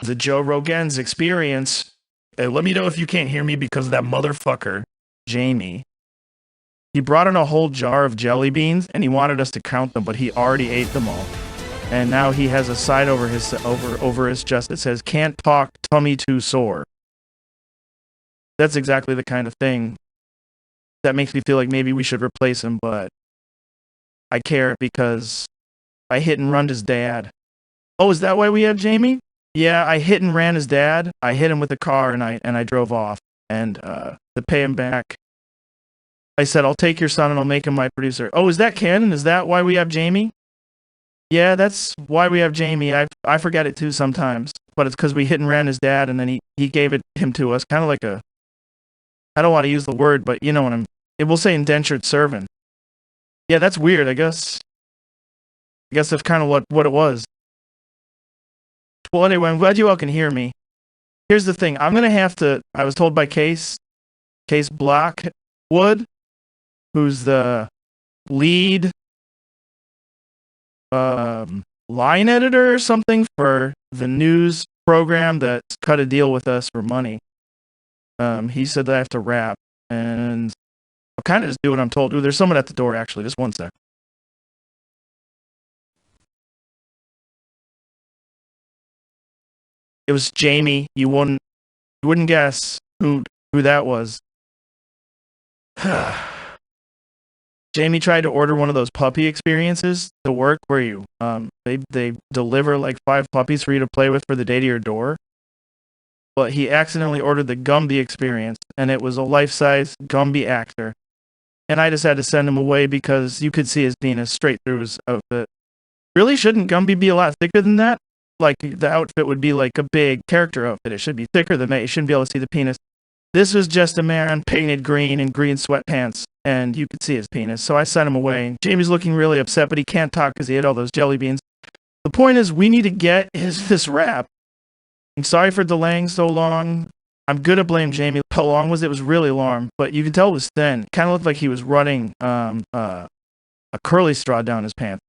the Joe Rogan's experience. Let me know if you can't hear me because of that motherfucker, Jamie. He brought in a whole jar of jelly beans and he wanted us to count them, but he already ate them all. And now he has a sign over his chest that says, "Can't talk, tummy too sore." That's exactly the kind of thing that makes me feel like maybe we should replace him, but I care because I hit and run his dad. Oh, is that why we have Jamie? Yeah, I hit and ran his dad. I hit him with a car and I drove off. And to pay him back, I said, "I'll take your son and I'll make him my producer." Oh, is that canon? Is that why we have Jamie? Yeah, that's why we have Jamie. I forget it too sometimes, but it's because we hit and ran his dad and then he gave him to us, kind of like a, I don't want to use the word, but you know what it will say indentured servant. Yeah, that's weird. I guess that's kind of what it was. Well, anyway, I'm glad you all can hear me. Here's the thing. I'm going to have to, I was told by Case Blackwood, who's the lead line editor or something for the news program that's cut a deal with us for money. He said that I have to rap, and I'll kind of just do what I'm told. Ooh, there's someone at the door, actually. Just one sec. It was Jamie. You wouldn't guess who that was. Jamie tried to order one of those puppy experiences to work where you they deliver like 5 puppies for you to play with for the day to your door. But he accidentally ordered the Gumby experience, and it was a life-size Gumby actor. And I just had to send him away because you could see his penis straight through his outfit. Really, shouldn't Gumby be a lot thicker than that? Like, the outfit would be like a big character outfit. It should be thicker than that. You shouldn't be able to see the penis. This was just a man painted green in green sweatpants, and you could see his penis. So I sent him away. Jamie's looking really upset, but he can't talk because he ate all those jelly beans. The point is, we need to get this rap. I'm sorry for delaying so long. I'm gonna blame Jamie. How long was it? It was really long, but you can tell it was thin. Kind of looked like he was running a curly straw down his pants.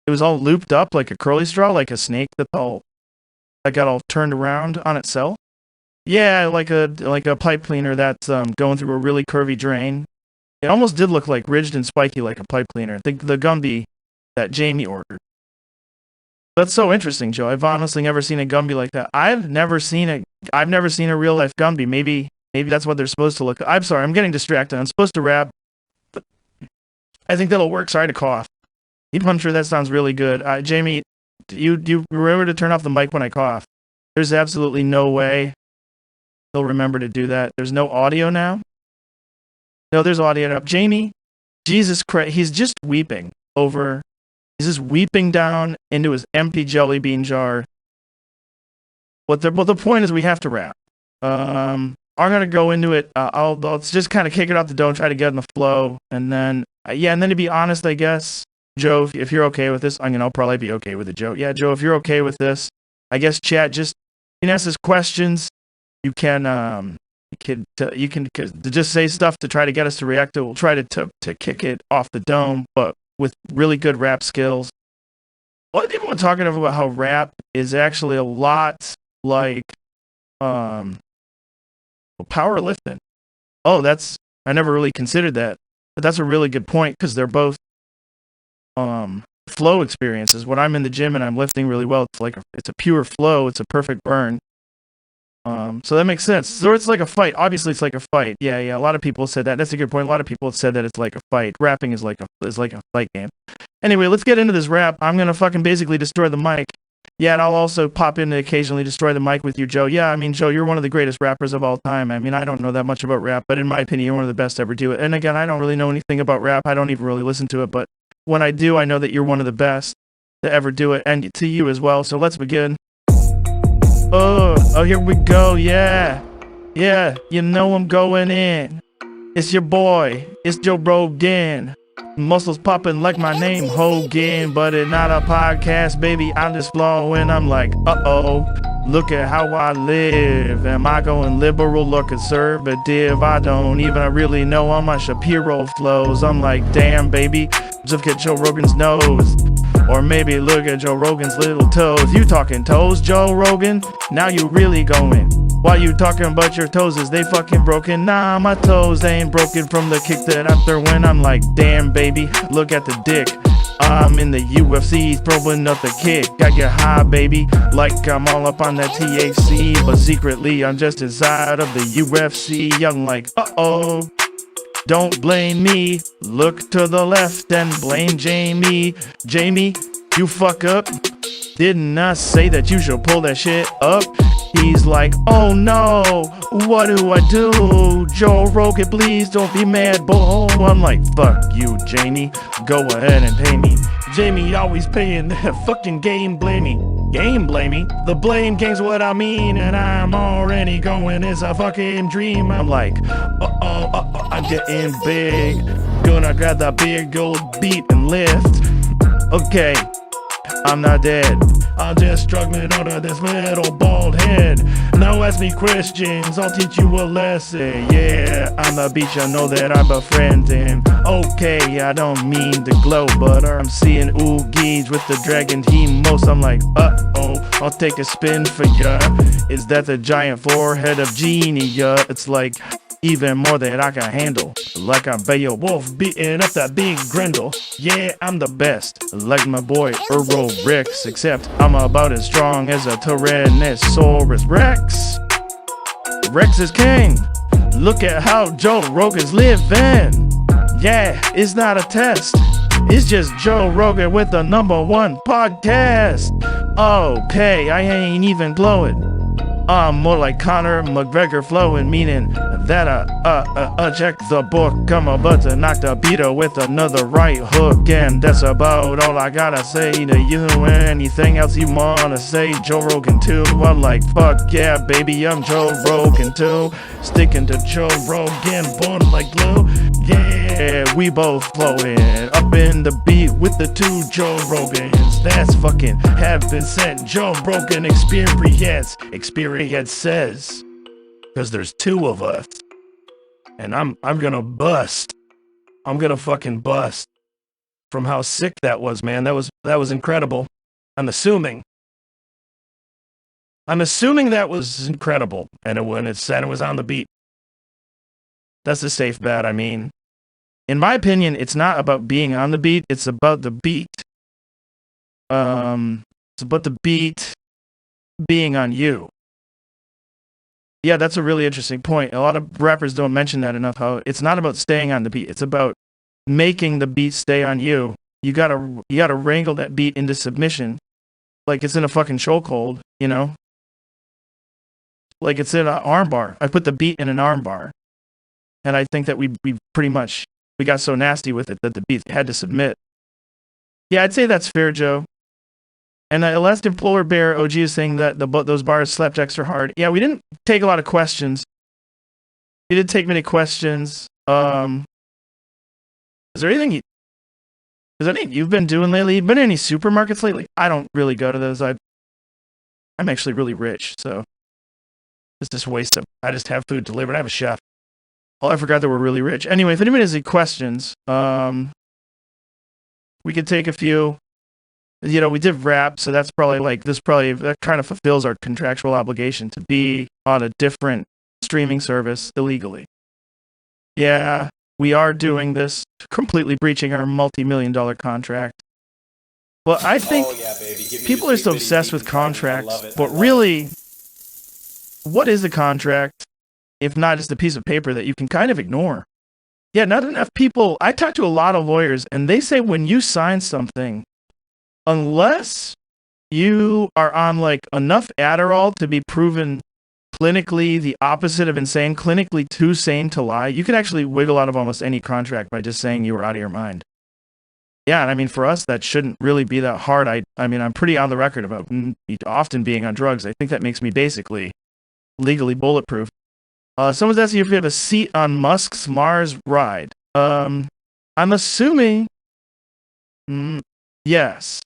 It was all looped up like a curly straw, like a snake that got all turned around on itself. Yeah, like a pipe cleaner that's going through a really curvy drain. It almost did look like ridged and spiky like a pipe cleaner. The Gumby that Jamie ordered. That's so interesting, Joe. I've honestly never seen a Gumby like that. I've never seen a real life Gumby. Maybe that's what they're supposed to look. I'm sorry, I'm getting distracted. I'm supposed to rap. But I think that'll work. Sorry to cough. I'm sure that sounds really good. Jamie, do you remember to turn off the mic when I cough? There's absolutely no way he'll remember to do that. There's no audio now? No, there's audio up. Jamie, Jesus Christ, he's just weeping over. He's just weeping down into his empty jelly bean jar. But the point is we have to rap. I'm going to go into it. I'll just kind of kick it off the dome, try to get in the flow. And then, and then to be honest, I guess, Joe, if you're okay with this, I'll probably be okay with it, Joe. Yeah, Joe, if you're okay with this, I guess chat, just, you can ask us questions. You can just say stuff to try to get us to react to. We'll try to kick it off the dome, but with really good rap skills. A lot of people are talking about how rap is actually a lot like powerlifting. Oh, I never really considered that, but that's a really good point because they're both flow experiences. When I'm in the gym and I'm lifting really well, it's a pure flow. It's a perfect burn. So that makes sense. So it's like a fight. Obviously, it's like a fight. Yeah. A lot of people said that. That's a good point. A lot of people have said that it's like a fight. Rapping is like a fight game. Anyway, let's get into this rap. I'm gonna fucking basically destroy the mic. Yeah, and I'll also pop in to occasionally destroy the mic with you, Joe. Yeah, Joe, you're one of the greatest rappers of all time. I don't know that much about rap, but in my opinion, you're one of the best to ever do it. And again, I don't really know anything about rap. I don't even really listen to it, but when I do, I know that you're one of the best to ever do it, and to you as well. So let's begin. Oh, here we go, yeah, you know I'm going in. It's your boy, it's Joe Rogan. Muscles popping like my name, Hogan, but it's not a podcast, baby, I'm just flowing. I'm like, uh-oh, look at how I live. Am I going liberal or conservative? I don't even really know on my Shapiro flows. I'm like, damn, baby, just get Joe Rogan's nose. Or maybe look at Joe Rogan's little toes. You talking toes, Joe Rogan? Now you really going. Why you talking about your toes? Is they fucking broken? Nah, my toes ain't broken from the kick that I'm throwing. I'm like, damn baby, look at the dick. I'm in the UFC, throwing up the kick. I get high, baby, like I'm all up on that THC. But secretly, I'm just inside of the UFC. I'm like, uh-oh, don't blame me. Look to the left and blame Jamie. Jamie, you fuck up. Didn't I say that you should pull that shit up? He's like, oh no, what do I do? Joe Rogan, please don't be mad, boy. I'm like, fuck you, Jamie. Go ahead and pay me. Jamie always paying that fucking game blaming. Game blaming? The blame game's what I mean, and I'm already going, it's a fucking dream. I'm like, I'm getting big. Gonna grab that big gold beat and lift. Okay, I'm not dead. I'm just struggling under this little bald head. Now ask me questions, I'll teach you a lesson. Yeah, on the beach I know that I'm befriending. Okay, I don't mean to glow, but I'm seeing oogies with the dragon team most. I'm like, uh-oh, I'll take a spin for ya. Is that the giant forehead of genie? Yeah, it's like even more than I can handle. Like I'm Beowulf beating up that big Grendel. Yeah, I'm the best, like my boy Earl Rex, except I'm about as strong as a Tyrannosaurus Rex. Rex is king. Look at how Joe Rogan's living. Yeah, it's not a test. It's just Joe Rogan with the #1 podcast. Okay, I ain't even glowing. I'm more like Conor McGregor flowing, meaning that check the book. I'm about to knock the beater with another right hook, and that's about all I gotta say to you. Anything else you wanna say, Joe Rogan too? I'm like, fuck yeah, baby, I'm Joe Rogan too. Sticking to Joe Rogan, born like glue. Yeah, we both flowing up in the beat with the two Joe Rogans. That's fucking heaven sent Joe Rogan experience. Experience says, because there's two of us, and I'm gonna bust. I'm gonna fucking bust from how sick that was, man. That was incredible. I'm assuming that was incredible, and when it said it was on the beat, that's a safe bet. I mean, in my opinion, it's not about being on the beat. It's about the beat. It's about the beat being on you. Yeah, that's a really interesting point. A lot of rappers don't mention that enough, how it's not about staying on the beat. It's about making the beat stay on you. You gotta wrangle that beat into submission. Like it's in a fucking chokehold, you know? Like it's in an armbar. I put the beat in an armbar. And I think that we pretty much, we got so nasty with it that the beat had to submit. Yeah, I'd say that's fair, Joe. And Elastic Polar Bear OG is saying that those bars slapped extra hard. Yeah, we didn't take a lot of questions. We didn't take many questions. Is there anything you've been doing lately? You been in any supermarkets lately? I don't really go to those. I'm actually really rich, so it's just a waste of. I just have food delivered. I have a chef. Oh, I forgot that we're really rich. Anyway, if anybody has any questions, we could take a few. You know, we did rap, so that's probably like that kind of fulfills our contractual obligation to be on a different streaming service illegally. Yeah, we are doing this, completely breaching our multi-million-dollar contract. But I think people are so obsessed with contracts, but really, what is a contract if not just a piece of paper that you can kind of ignore? Yeah, not enough people. I talk to a lot of lawyers, and they say when you sign something, unless you are on like enough Adderall to be proven clinically the opposite of insane, clinically too sane to lie, you can actually wiggle out of almost any contract by just saying you were out of your mind. Yeah, and I mean, for us, that shouldn't really be that hard. I mean, I'm pretty on the record about often being on drugs. I think that makes me basically legally bulletproof. Someone's asking if you have a seat on Musk's Mars ride. I'm assuming, yes.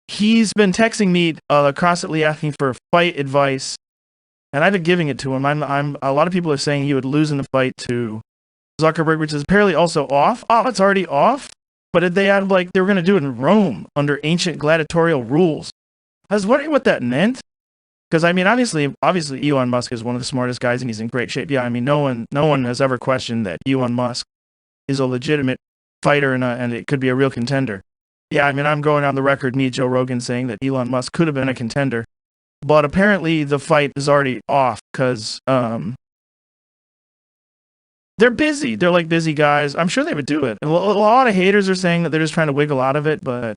He's been texting me constantly asking for fight advice, and I've been giving it to him. A lot of people are saying he would lose in the fight to Zuckerberg, which is apparently also off. Oh, it's already off? But they had like they were gonna do it in Rome under ancient gladiatorial rules. I was wondering what that meant. Because I mean, obviously, Elon Musk is one of the smartest guys, and he's in great shape. Yeah, I mean, no one has ever questioned that Elon Musk is a legitimate fighter and it could be a real contender. Yeah, I mean, I'm going on the record, me, Joe Rogan, saying that Elon Musk could have been a contender, but apparently the fight is already off because they're busy. They're like busy guys. I'm sure they would do it. A lot of haters are saying that they're just trying to wiggle out of it, but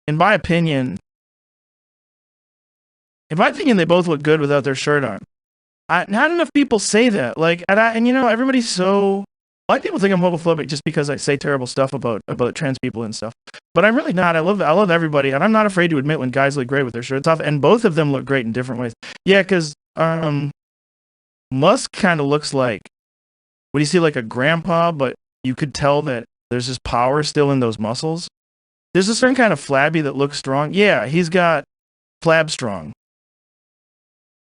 in my opinion, they both look good without their shirt on. Not enough people say that. Like, and you know, everybody's so. A lot of people think I'm homophobic just because I say terrible stuff about trans people and stuff. But I'm really not. I love everybody, and I'm not afraid to admit when guys look great with their shirts off, and both of them look great in different ways. Yeah, because Musk kind of looks like, what do you see, like a grandpa, but you could tell that there's this power still in those muscles. There's a certain kind of flabby that looks strong. Yeah, he's got flab strong.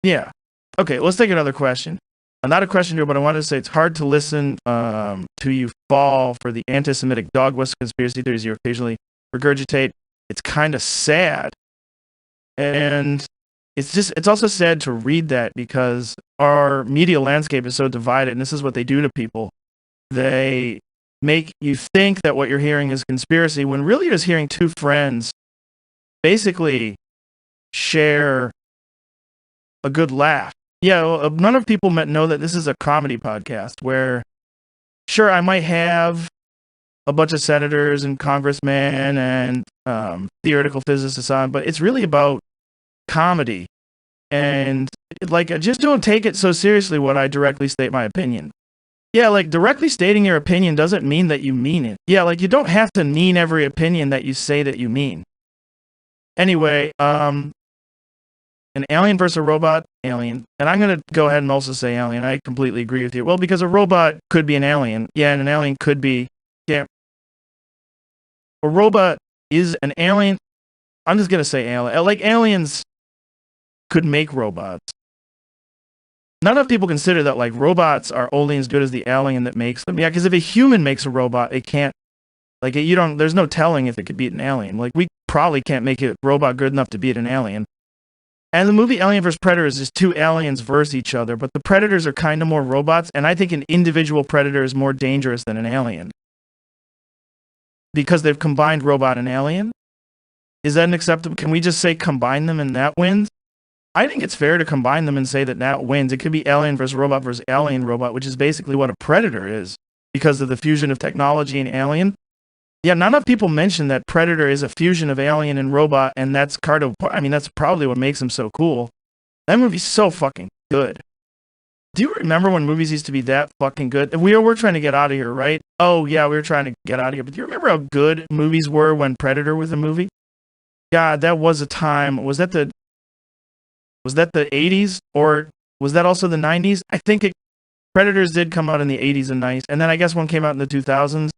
Yeah. Okay, let's take another question. Not a question here, but I wanted to say it's hard to listen to you fall for the anti-Semitic dog whistle conspiracy theories you occasionally regurgitate. It's kind of sad. And it's also sad to read that because our media landscape is so divided, and this is what they do to people. They make you think that what you're hearing is conspiracy, when really you're just hearing two friends basically share a good laugh. Yeah, well, none of people know that this is a comedy podcast where, sure, I might have a bunch of senators and congressmen and theoretical physicists on, but it's really about comedy. And like, just don't take it so seriously when I directly state my opinion. Yeah, like directly stating your opinion doesn't mean that you mean it. Yeah, like you don't have to mean every opinion that you say that you mean. Anyway, an alien versus a robot, alien. And I'm going to go ahead and also say alien. I completely agree with you. Well, because a robot could be an alien. Yeah, and an alien could be, yeah. A robot is an alien. I'm just going to say alien. Like, aliens could make robots. Not enough people consider that, like, robots are only as good as the alien that makes them. Yeah, because if a human makes a robot, it can't, like, there's no telling if it could beat an alien. Like, we probably can't make a robot good enough to beat an alien. And the movie Alien vs. Predator is just two aliens versus each other, but the predators are kind of more robots, and I think an individual predator is more dangerous than an alien. Because they've combined robot and alien? Is that acceptable? Can we just say combine them and that wins? I think it's fair to combine them and say that wins. It could be alien versus alien robot, which is basically what a predator is, because of the fusion of technology and alien. Yeah, not enough people mention that Predator is a fusion of alien and robot, and that's that's probably what makes him so cool. That movie's so fucking good. Do you remember when movies used to be that fucking good? And we're trying to get out of here, right? Oh, yeah, we were trying to get out of here. But do you remember how good movies were when Predator was a movie? God, that was a time. Was that the 80s? Or was that also the 90s? I think Predators did come out in the 80s and 90s. And then I guess one came out in the 2000s.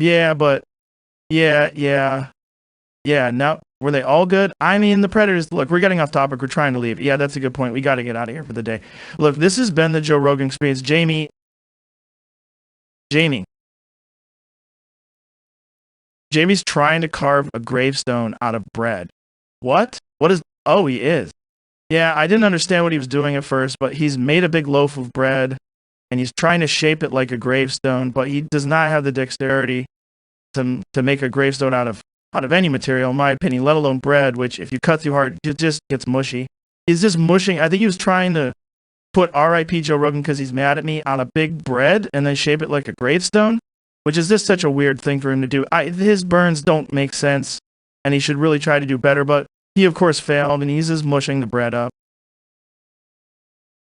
Yeah, but yeah. Now, were they all good? I mean, the Predators. Look, we're getting off topic. We're trying to leave. Yeah, that's a good point. We got to get out of here for the day. Look, this has been the Joe Rogan Experience. Jamie's trying to carve a gravestone out of bread. What? What is? Oh, he is. Yeah, I didn't understand what he was doing at first, but he's made a big loaf of bread. And he's trying to shape it like a gravestone, but he does not have the dexterity to make a gravestone out of any material, in my opinion, let alone bread, which if you cut too hard, it just gets mushy. He's just mushing. I think he was trying to put R.I.P. Joe Rogan because he's mad at me on a big bread and then shape it like a gravestone, which is just such a weird thing for him to do. His burns don't make sense, and he should really try to do better, but he, of course, failed, and he's just mushing the bread up.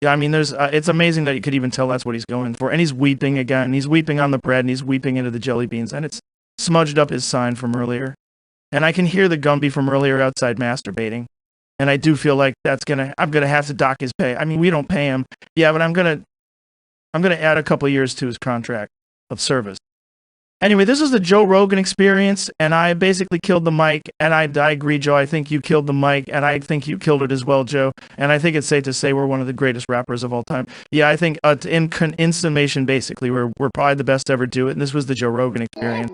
Yeah, I mean, it's amazing that you could even tell that's what he's going for. And he's weeping again. He's weeping on the bread, and he's weeping into the jelly beans. And it's smudged up his sign from earlier. And I can hear the Gumby from earlier outside masturbating. And I do feel like I'm gonna have to dock his pay. I mean, we don't pay him. Yeah, but I'm gonna add a couple of years to his contract of service. Anyway, this is the Joe Rogan Experience, and I basically killed the mic, and I agree, Joe. I think you killed the mic, and I think you killed it as well, Joe. And I think it's safe to say we're one of the greatest rappers of all time. Yeah, I think in summation, basically, we're probably the best to ever do it, and this was the Joe Rogan Experience.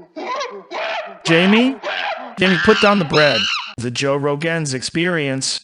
Jamie, put down the bread. The Joe Rogan's experience